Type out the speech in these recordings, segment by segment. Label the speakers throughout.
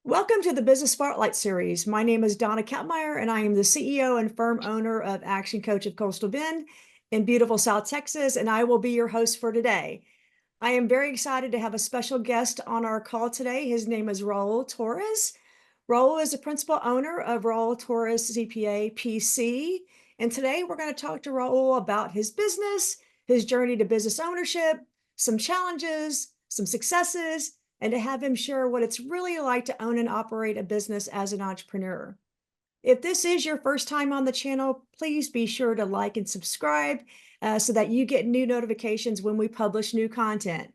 Speaker 1: Welcome to the Business Spotlight Series. My name is Donna Kattmeyer, and I am the CEO and firm owner of Action Coach of Coastal Bend in beautiful South Texas, and I will be your host for today. I am very excited to have a special guest on our call today. His name is Raul Torres. Raul is the principal owner of Raul Torres CPA PC, and today we're going to talk to Raul about his business, his journey to business ownership, some challenges, some successes, and to have him share what it's really like to own and operate a business as an entrepreneur. If this is your first time on the channel, please be sure to like and subscribe so that you get new notifications when we publish new content.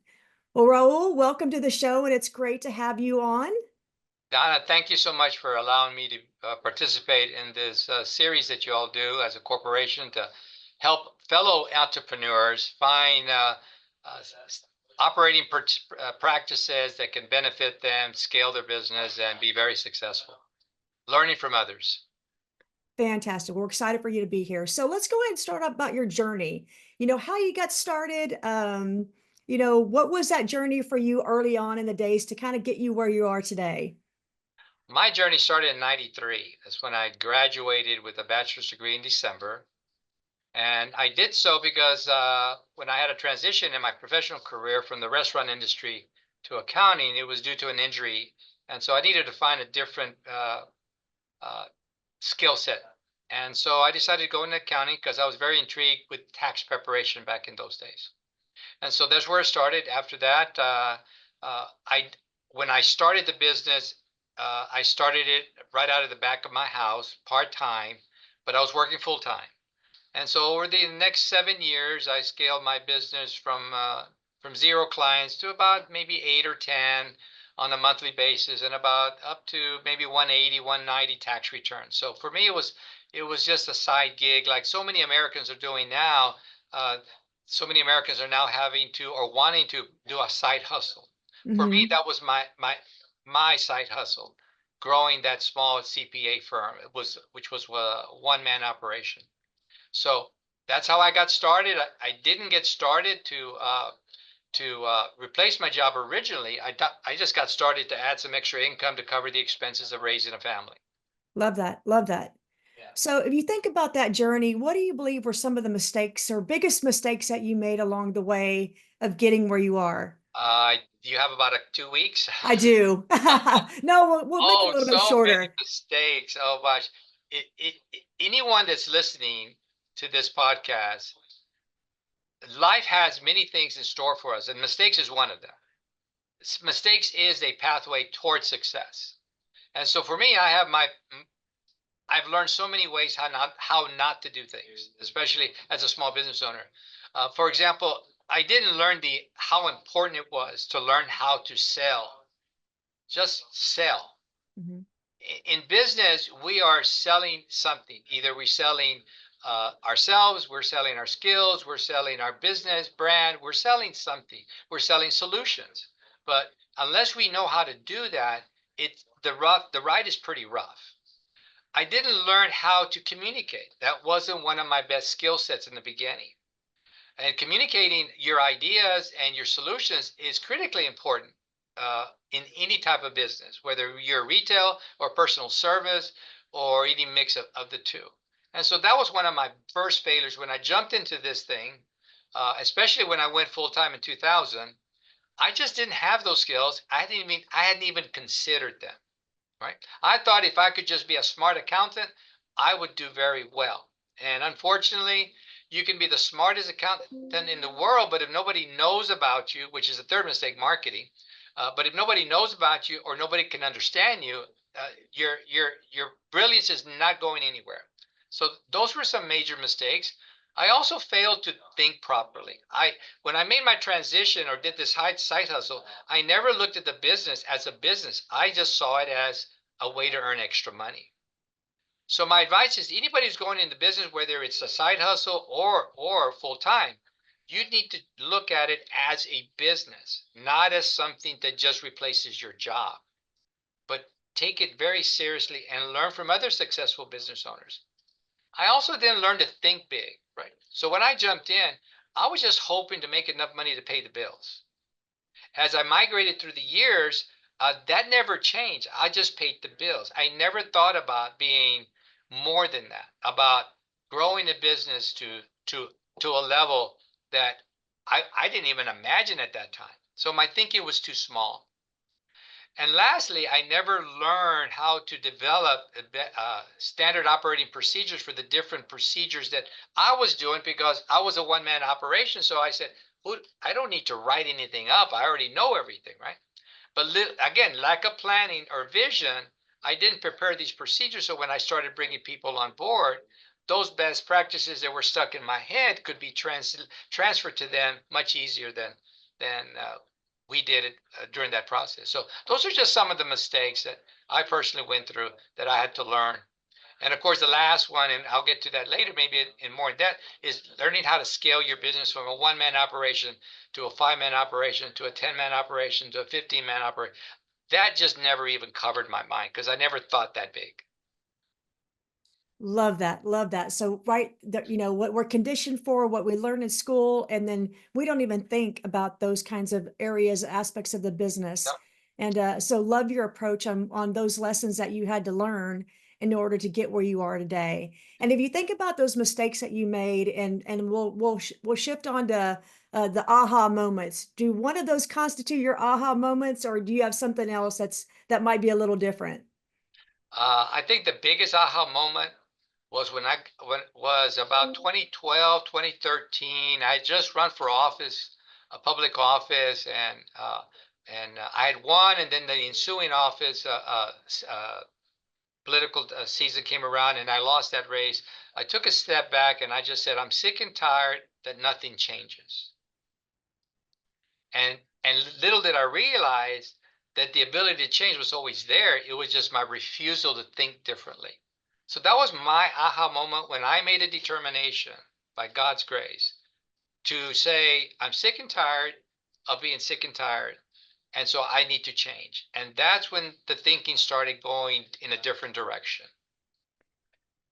Speaker 1: Well, Raul, welcome to the show, and it's great to have you on.
Speaker 2: Donna, thank you so much for allowing me to participate in this series that you all do as a corporation to help fellow entrepreneurs find operating practices that can benefit them, scale their business, and be very successful. Learning from others.
Speaker 1: Fantastic. We're excited for you to be here. So let's go ahead and start about your journey. How you got started. What was that journey for you early on in the days to kind of get you where you are today?
Speaker 2: My journey started in '93. That's when I graduated with a bachelor's degree in December. And I did so because when I had a transition in my professional career from the restaurant industry to accounting, it was due to an injury. And so I needed to find a different uh, skill set. And so I decided to go into accounting because I was very intrigued with tax preparation back in those days. And so that's where it started. After that, when I started the business, I started it right out of the back of my house, part-time, but I was working full-time. And so over the next 7 years, I scaled my business from 0 clients to about maybe 8 or 10 on a monthly basis, and about up to maybe 180, 190 tax returns. So for me, it was just a side gig, like so many Americans are doing now. So many Americans are now having to or wanting to do a side hustle. For me,
Speaker 1: Mm-hmm.
Speaker 2: that was my side hustle, growing that small CPA firm. Which was a one-man operation. So that's how I got started. I didn't get started to replace my job originally. I just got started to add some extra income to cover the expenses of raising a family.
Speaker 1: Love that. Love that.
Speaker 2: Yeah.
Speaker 1: So, if you think about that journey, what do you believe were some of the mistakes or biggest mistakes that you made along the way of getting where you are?
Speaker 2: Do you have about 2 weeks?
Speaker 1: I do. No, we'll make it a
Speaker 2: Oh,
Speaker 1: little bit
Speaker 2: so many
Speaker 1: shorter.
Speaker 2: mistakes. Oh gosh. Anyone that's listening to this podcast, life has many things in store for us, and mistakes is one of them. Mistakes is a pathway towards success. And so for me, I've learned so many ways how not to do things, especially as a small business owner. For example, I didn't learn the how important it was to learn how to sell. Just sell.
Speaker 1: Mhm.
Speaker 2: In business, we are selling something. Either we're selling ourselves, we're selling our skills, we're selling our business brand, we're selling something, we're selling solutions. But unless we know how to do that, the ride is pretty rough. I didn't learn how to communicate. That wasn't one of my best skill sets in the beginning. And communicating your ideas and your solutions is critically important in any type of business, whether you're retail or personal service or any mix of the two. And so that was one of my first failures when I jumped into this thing, especially when I went full time in 2000. I just didn't have those skills. I hadn't even considered them. Right? I thought if I could just be a smart accountant, I would do very well. And unfortunately, you can be the smartest accountant in the world, but if nobody knows about you, which is the third mistake, marketing, but if nobody knows about you or nobody can understand you, your brilliance is not going anywhere. So those were some major mistakes. I also failed to think properly. When I made my transition or did this side hustle, I never looked at the business as a business. I just saw it as a way to earn extra money. So my advice is anybody who's going into business, whether it's a side hustle or full time, you need to look at it as a business, not as something that just replaces your job, but take it very seriously and learn from other successful business owners. I also then learned to think big, right? So when I jumped in, I was just hoping to make enough money to pay the bills. As I migrated through the years, That never changed. I just paid the bills. I never thought about being more than that, about growing a business to a level that I didn't even imagine at that time. So my thinking was too small. And lastly, I never learned how to develop standard operating procedures for the different procedures that I was doing because I was a one-man operation. So I said, I don't need to write anything up. I already know everything, right? But again, lack of planning or vision, I didn't prepare these procedures. So when I started bringing people on board, those best practices that were stuck in my head could be transferred to them much easier than we did it during that process. So those are just some of the mistakes that I personally went through that I had to learn. And of course, the last one, and I'll get to that later, maybe in more depth, is learning how to scale your business from a one-man operation to a five-man operation to a 10-man operation to a 15-man operation. That just never even covered my mind because I never thought that big.
Speaker 1: Love that. Love that. So, right, what we're conditioned for, what we learn in school, and then we don't even think about those kinds of areas, aspects of the business.
Speaker 2: Yep.
Speaker 1: And so love your approach on those lessons that you had to learn in order to get where you are today. And if you think about those mistakes that you made, and we'll shift on to the aha moments. Do one of those constitute your aha moments, or do you have something else that might be a little different?
Speaker 2: I think the biggest aha moment was when was about 2012, 2013. I had just run for office, a public office, and I had won, and then the ensuing office political season came around, and I lost that race. I took a step back, and I just said, I'm sick and tired that nothing changes. And little did I realize that the ability to change was always there. It was just my refusal to think differently. So that was my aha moment when I made a determination by God's grace to say, I'm sick and tired of being sick and tired. And so I need to change. And that's when the thinking started going in a different direction.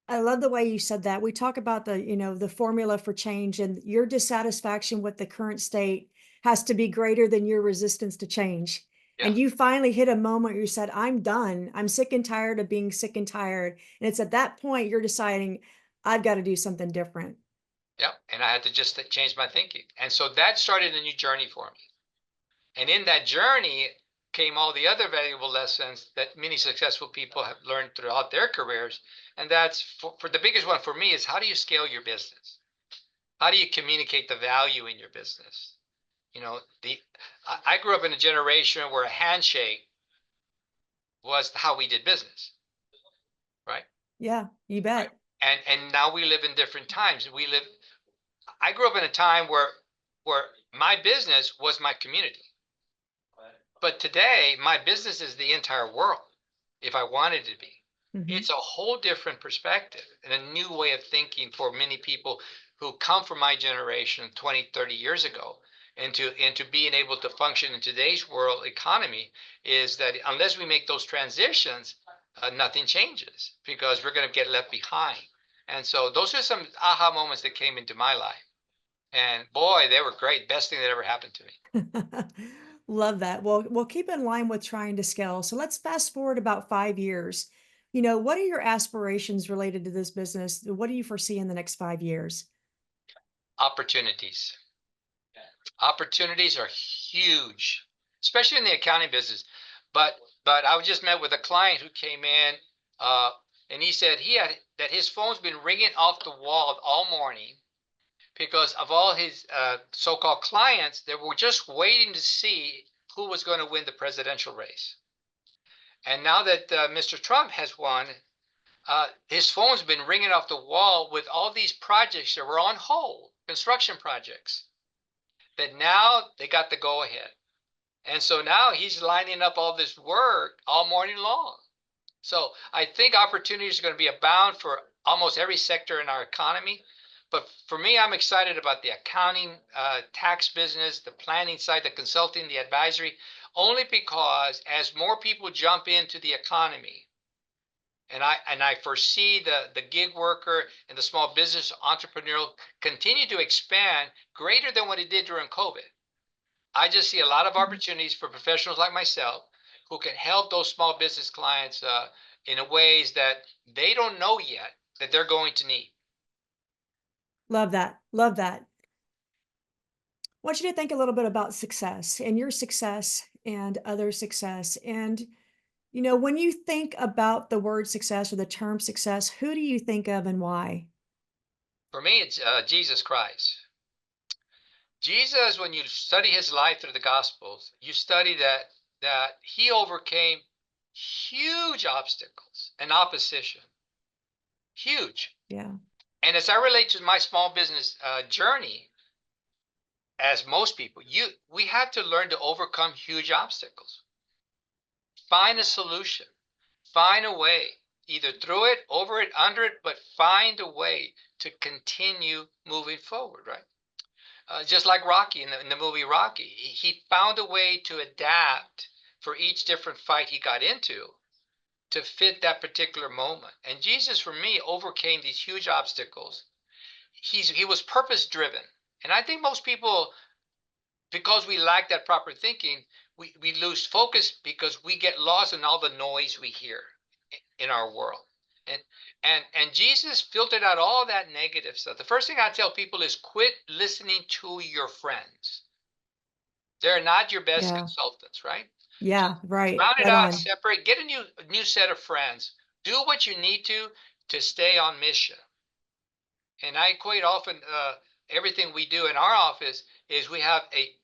Speaker 1: I love the way you said that. We talk about the formula for change, and your dissatisfaction with the current state has to be greater than your resistance to change.
Speaker 2: Yeah.
Speaker 1: And you finally hit a moment where you said, I'm done. I'm sick and tired of being sick and tired. And it's at that point you're deciding, I've got to do something different.
Speaker 2: Yeah. And I had to just change my thinking. And so that started a new journey for me. And in that journey came all the other valuable lessons that many successful people have learned throughout their careers. And that's for the biggest one for me is how do you scale your business? How do you communicate the value in your business? You know, I grew up in a generation where a handshake was how we did business, right?
Speaker 1: Yeah, you
Speaker 2: Right.
Speaker 1: bet.
Speaker 2: And now we live in different times. I grew up in a time where my business was my community. But today, my business is the entire world, if I wanted to be.
Speaker 1: Mhm.
Speaker 2: It's a whole different perspective and a new way of thinking for many people who come from my generation 20, 30 years ago. And to being able to function in today's world economy is that unless we make those transitions, nothing changes because we're going to get left behind. And so those are some aha moments that came into my life. And boy, they were great. Best thing that ever happened to me.
Speaker 1: Love that. Well, we'll keep in line with trying to scale. So let's fast forward about 5 years. What are your aspirations related to this business? What do you foresee in the next 5 years?
Speaker 2: Opportunities. Opportunities are huge, especially in the accounting business. But I just met with a client who came in, uh, and he said his phone's been ringing off the wall all morning because of all his so-called clients that were just waiting to see who was going to win the presidential race. And now that Mr. Trump has won, his phone's been ringing off the wall with all these projects that were on hold, construction projects, that now they got the go ahead. And so now he's lining up all this work all morning long. So I think opportunities are going to be abound for almost every sector in our economy. But for me, I'm excited about the accounting, tax business, the planning side, the consulting, the advisory, only because as more people jump into the economy, and I foresee the gig worker and the small business entrepreneurial continue to expand greater than what it did during COVID. I just see a lot of opportunities for professionals like myself who can help those small business clients in ways that they don't know yet that they're going to need.
Speaker 1: Love that. Love that. I want you to think a little bit about success and your success and other success. And, when you think about the word success or the term success, who do you think of and why?
Speaker 2: For me, it's Jesus Christ. Jesus, when you study his life through the Gospels, you study that he overcame huge obstacles and opposition, huge.
Speaker 1: Yeah.
Speaker 2: And as I relate to my small business journey, as most people, we have to learn to overcome huge obstacles. Find a solution, find a way, either through it, over it, under it, but find a way to continue moving forward, right? Just like Rocky in the movie Rocky, he found a way to adapt for each different fight he got into to fit that particular moment. And Jesus, for me, overcame these huge obstacles. He was purpose driven, and I think most people, because we lack that proper thinking, we lose focus because we get lost in all the noise we hear in our world. And and Jesus filtered out all that negative stuff. The first thing I tell people is quit listening to your friends. They're not your best
Speaker 1: Yeah.
Speaker 2: consultants, right? So
Speaker 1: Yeah. Right.
Speaker 2: round it
Speaker 1: Right
Speaker 2: out,
Speaker 1: on.
Speaker 2: separate, get a new set of friends. Do what you need to stay on mission. And I quite often everything we do in our office is we have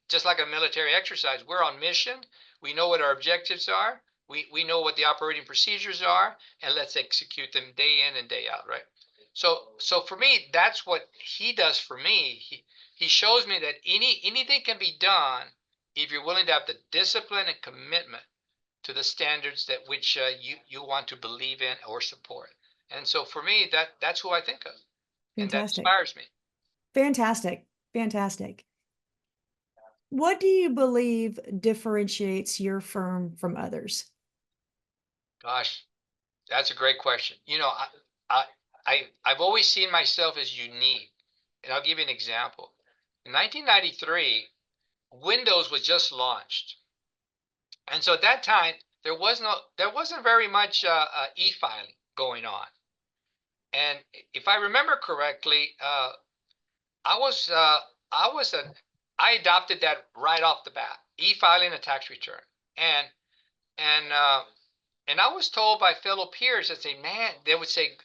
Speaker 2: just like a military exercise. We're on mission. We know what our objectives are. We know what the operating procedures are, and let's execute them day in and day out, right? So for me, that's what he does for me. He shows me that anything can be done if you're willing to have the discipline and commitment to the standards that which you want to believe in or support. And so for me, that's who I think of, and that
Speaker 1: Fantastic.
Speaker 2: inspires me.
Speaker 1: Fantastic. Fantastic. What do you believe differentiates your firm from others?
Speaker 2: Gosh, that's a great question. I, I've always seen myself as unique, and I'll give you an example. In 1993, Windows was just launched, and so at that time there wasn't very much e-filing going on. And if I remember correctly, I was I was an I adopted that right off the bat, e-filing a tax return, and and uh, and I was told by fellow peers that say, man, they would say,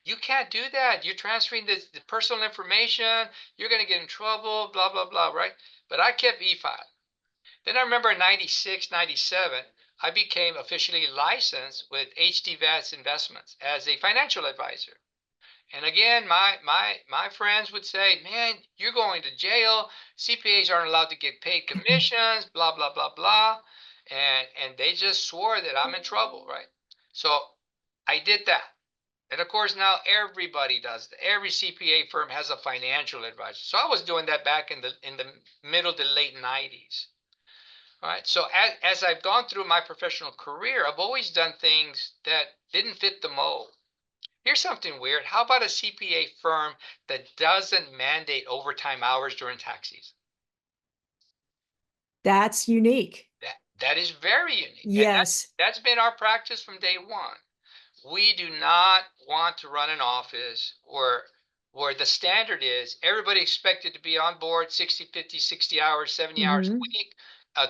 Speaker 2: you can't do that. You're transferring the personal information. You're going to get in trouble, blah, blah, blah, right? But I kept e-filing. Then I remember in 96, 97, I became officially licensed with HD Vats Investments as a financial advisor. And again, my friends would say, "Man, you're going to jail. CPAs aren't allowed to get paid commissions, blah blah blah blah," and they just swore that I'm in trouble, right? So I did that, and of course now everybody does that. Every CPA firm has a financial advisor. So I was doing that back in the middle to late 90s. All right. So as I've gone through my professional career, I've always done things that didn't fit the mold. Here's something weird. How about a CPA firm that doesn't mandate overtime hours during tax season?
Speaker 1: That's unique.
Speaker 2: That is very unique. And
Speaker 1: Yes.
Speaker 2: that's been our practice from day one. We do not want to run an office where the standard is everybody expected to be on board 60, 50, 60 hours, 70 hours a
Speaker 1: Hmm.
Speaker 2: week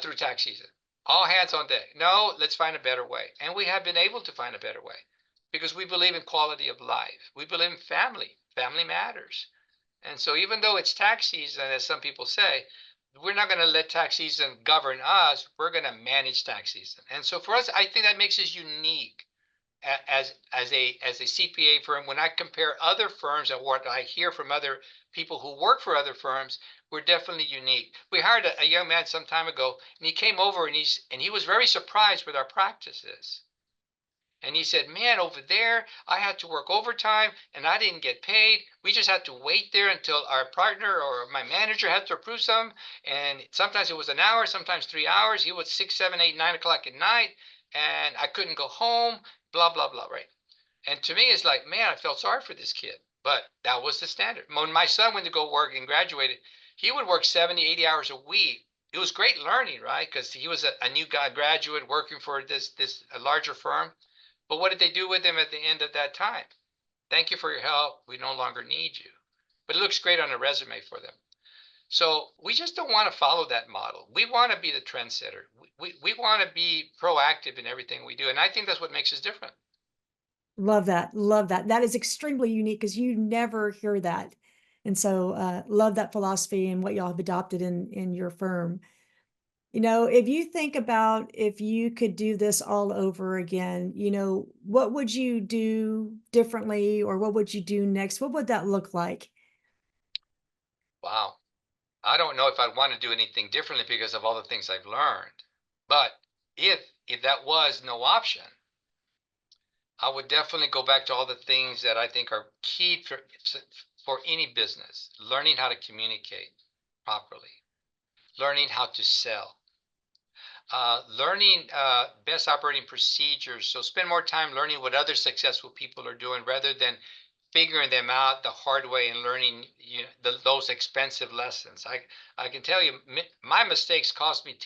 Speaker 2: through tax season. All hands on deck. No, let's find a better way. And we have been able to find a better way because we believe in quality of life. We believe in family. Family matters. And so even though it's tax season, as some people say, we're not going to let tax season govern us. We're going to manage tax season. And so for us, I think that makes us unique as a CPA firm. When I compare other firms and what I hear from other people who work for other firms, we're definitely unique. We hired a young man some time ago, and he came over and he was very surprised with our practices. And he said, man, over there, I had to work overtime and I didn't get paid. We just had to wait there until our partner or my manager had to approve some. And sometimes it was an hour, sometimes 3 hours. He was 6, 7, 8, 9 o'clock at night. And I couldn't go home, blah, blah, blah, right? And to me, it's like, man, I felt sorry for this kid. But that was the standard. When my son went to go work and graduated, he would work 70, 80 hours a week it was great learning, right? Because he was a new guy, graduate working for this a larger firm. But what did they do with him at the end of that time? Thank you for your help. We no longer need you. But it looks great on a resume for them. So we just don't want to follow that model. We want to be the trendsetter. We want to be proactive in everything we do. And I think that's what makes us different.
Speaker 1: Love that. Love that. That is extremely unique because you never hear that. And so love that philosophy and what y'all have adopted in your firm. If you think about if you could do this all over again, what would you do differently or what would you do next? What would that look like?
Speaker 2: Wow. I don't know if I'd want to do anything differently because of all the things I've learned. But if that was no option, I would definitely go back to all the things that I think are key for any business. Learning how to communicate properly, learning how to sell, learning best operating procedures. So spend more time learning what other successful people are doing rather than figuring them out the hard way and learning those expensive lessons. I can tell you, my mistakes cost me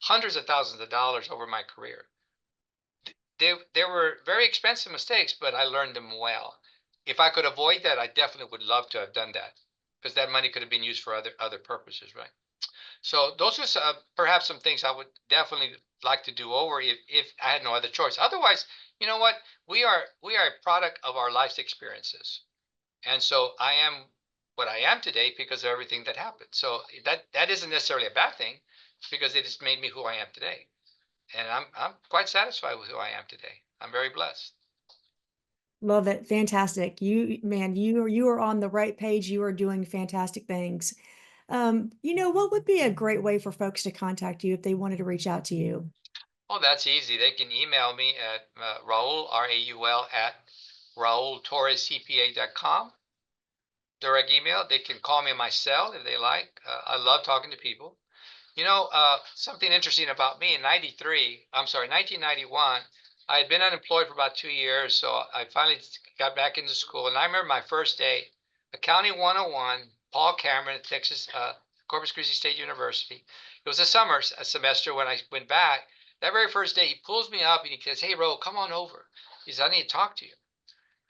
Speaker 2: hundreds of thousands of dollars over my career. They were very expensive mistakes, but I learned them well. If I could avoid that, I definitely would love to have done that because that money could have been used for other purposes, right? So those are perhaps some things I would definitely like to do over if I had no other choice. Otherwise, you know what? We are a product of our life's experiences. And so I am what I am today because of everything that happened. So that isn't necessarily a bad thing because it has made me who I am today. And I'm quite satisfied with who I am today. I'm very blessed.
Speaker 1: Love it. Fantastic. You are on the right page. You are doing fantastic things. What would be a great way for folks to contact you if they wanted to reach out to you?
Speaker 2: Oh, that's easy. They can email me at Raul, Raul, at RaulTorresCPA.com. Direct email. They can call me on my cell if they like. I love talking to people. Something interesting about me in 1991, I had been unemployed for about 2 years. So I finally got back into school. And I remember my first day, Accounting 101, Paul Cameron at Texas, Corpus Christi State University. It was a summer semester when I went back. That very first day, he pulls me up and he says, "Hey, Ro, come on over." He says, "I need to talk to you."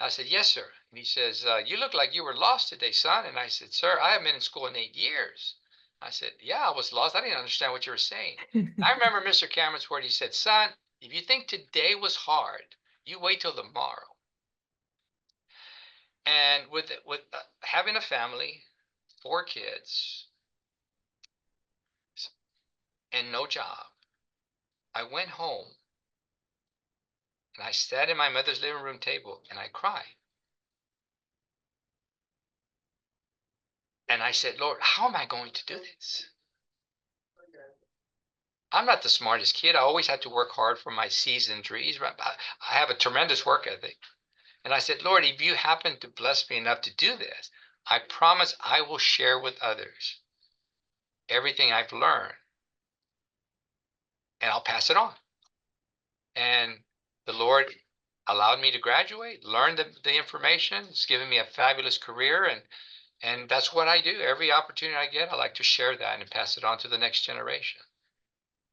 Speaker 2: I said, "Yes, sir." And he says, "You look like you were lost today, son." And I said, "Sir, I haven't been in school in 8 years." I said, "Yeah, I was lost. I didn't understand what you were saying." I remember Mr. Cameron's word. He said, "Son, if you think today was hard, you wait till tomorrow." And with having a family, 4 kids, and no job, I went home and I sat in my mother's living room table and I cried. And I said, "Lord, how am I going to do this? I'm not the smartest kid. I always had to work hard for my C's and D's. I have a tremendous work ethic." And I said, "Lord, if you happen to bless me enough to do this, I promise I will share with others everything I've learned and I'll pass it on." And the Lord allowed me to graduate, learn the information. It's given me a fabulous career. And that's what I do. Every opportunity I get, I like to share that and pass it on to the next generation.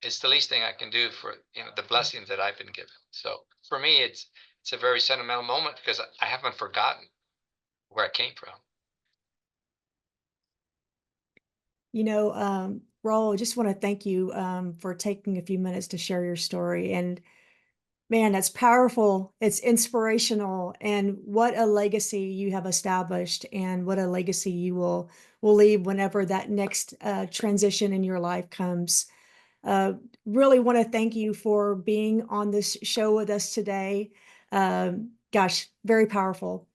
Speaker 2: It's the least thing I can do for the blessings that I've been given. So for me, it's a very sentimental moment because I haven't forgotten where I came from.
Speaker 1: Raul, I just want to thank you for taking a few minutes to share your story. And man, that's powerful. It's inspirational. And what a legacy you have established and what a legacy you will leave whenever that next transition in your life comes. Uh, really want to thank you for being on this show with us today. Gosh, very powerful.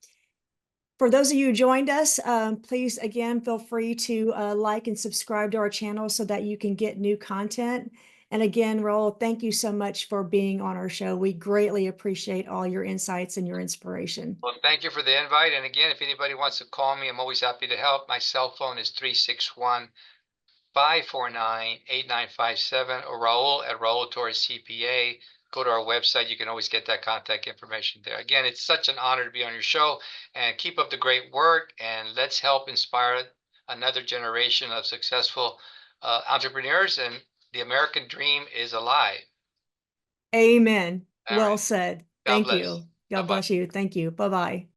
Speaker 1: For those of you who joined us, please again feel free to like and subscribe to our channel so that you can get new content. And again, Raul, thank you so much for being on our show. We greatly appreciate all your insights and your inspiration.
Speaker 2: Well, thank you for the invite. And again, if anybody wants to call me, I'm always happy to help. My cell phone is 361-549-8957 or Raul at Raul Torres CPA. Go to our website. You can always get that contact information there. Again, it's such an honor to be on your show and keep up the great work. And let's help inspire another generation of successful entrepreneurs, and the American dream is alive.
Speaker 1: Amen.
Speaker 2: All
Speaker 1: Well
Speaker 2: right.
Speaker 1: said.
Speaker 2: God
Speaker 1: Thank
Speaker 2: bless.
Speaker 1: you.
Speaker 2: Bye
Speaker 1: God
Speaker 2: bye.
Speaker 1: bless you. Thank you. Bye-bye.